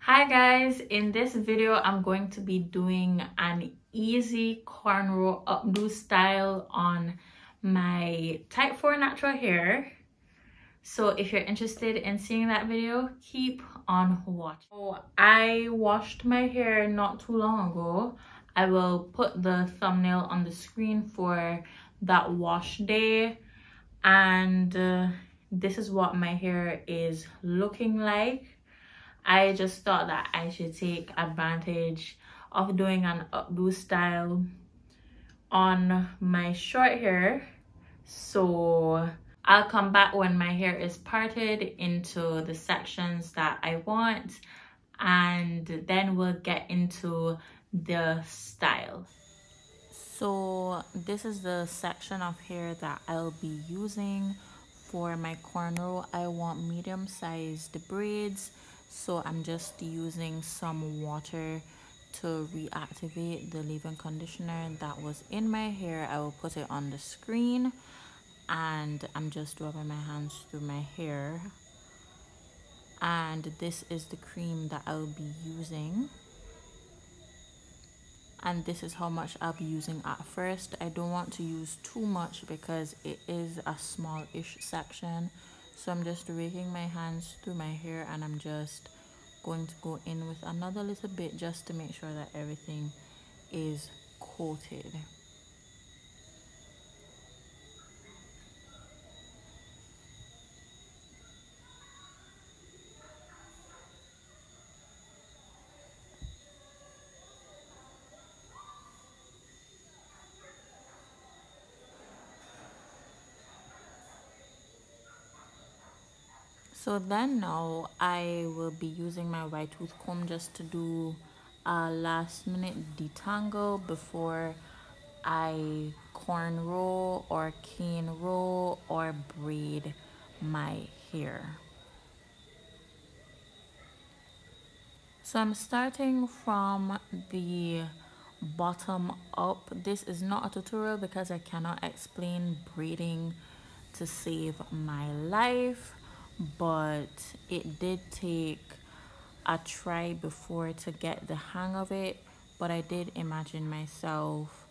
Hi guys, in this video I'm going to be doing an easy cornrow updo style on my type 4 natural hair. So if you're interested in seeing that video, keep on watching. So I washed my hair not too long ago. I will put the thumbnail on the screen for that wash day, and this is what my hair is looking like. I just thought that I should take advantage of doing an updo style on my short hair. So I'll come back when my hair is parted into the sections that I want, and then we'll get into the style. So this is the section of hair that I'll be using for my cornrow. I want medium-sized braids, so I'm just using some water to reactivate the leave-in conditioner that was in my hair. I will put it on the screen, and I'm just rubbing my hands through my hair. And this is the cream that I'll be using, and this is how much I'll be using at first. I don't want to use too much because it is a small-ish section, so I'm just raking my hands through my hair, and I'm just going to go in with another little bit just to make sure that everything is coated. So then now I will be using my white tooth comb just to do a last minute detangle before I cornrow or cane row or braid my hair. So I'm starting from the bottom up. This is not a tutorial because I cannot explain braiding to save my life, but it did take a try before to get the hang of it. But I did imagine myself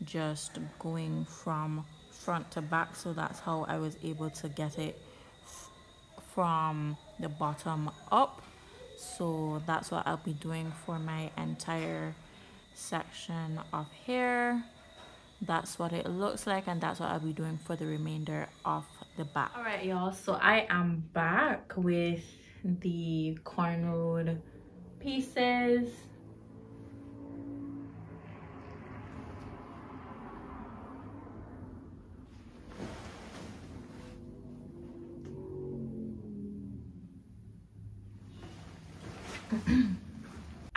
just going from front to back, so that's how I was able to get it from the bottom up. So that's what I'll be doing for my entire section of hair. That's what it looks like, and that's what I'll be doing for the remainder of the back. All right, y'all, so I am back with the cornrowed pieces.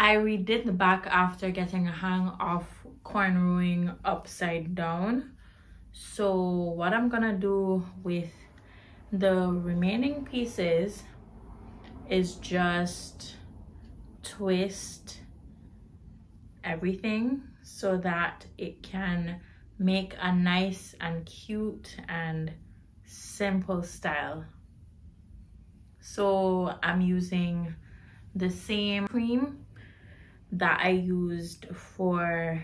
I redid the back after getting a hang of cornrowing upside down. So what I'm gonna do with the remaining pieces is just twist everything so that it can make a nice and cute and simple style. So I'm using the same cream that I used for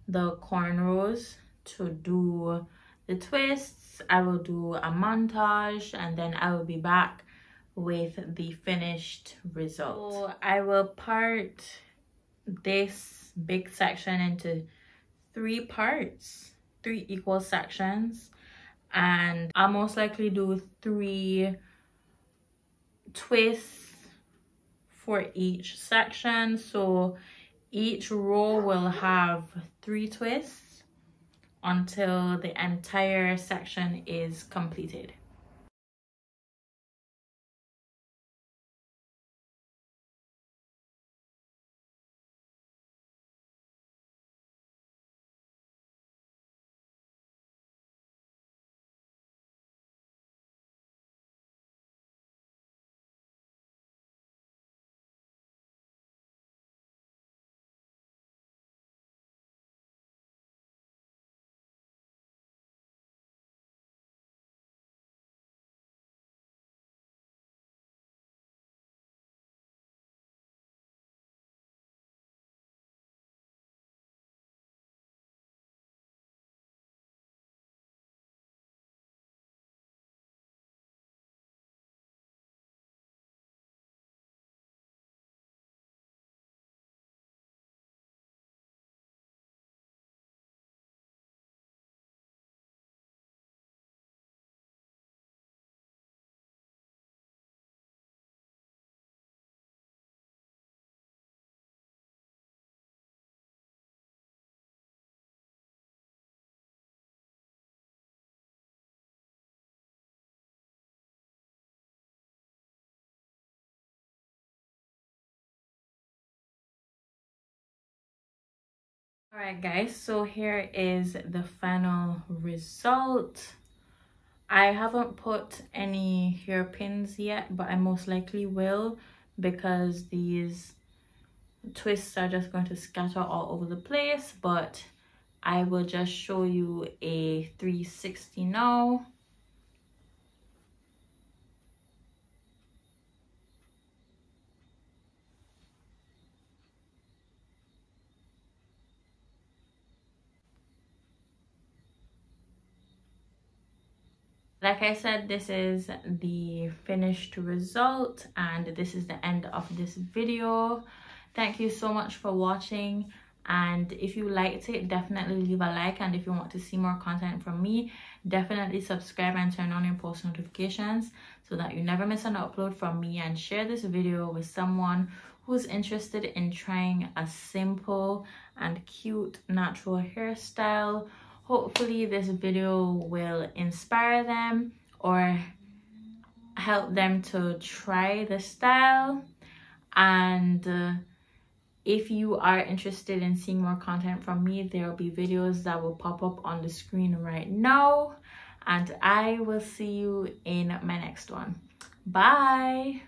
the cornrows to do the twists. I will do a montage, and then I will be back with the finished result. So I will part this big section into 3 parts, 3 equal sections, and I'll most likely do 3 twists for each section. So each row will have 3 twists until the entire section is completed. All right guys, so here is the final result. I haven't put any hairpins yet, but I most likely will, because these twists are just going to scatter all over the place. But I will just show you a 360 now. Like I said, this is the finished result, and this is the end of this video. Thank you so much for watching, and if you liked it, definitely leave a like, and if you want to see more content from me, definitely subscribe and turn on your post notifications so that you never miss an upload from me. And share this video with someone who's interested in trying a simple and cute natural hairstyle. Hopefully this video will inspire them or help them to try the style. And if you are interested in seeing more content from me, there will be videos that will pop up on the screen right now, and I will see you in my next one. Bye.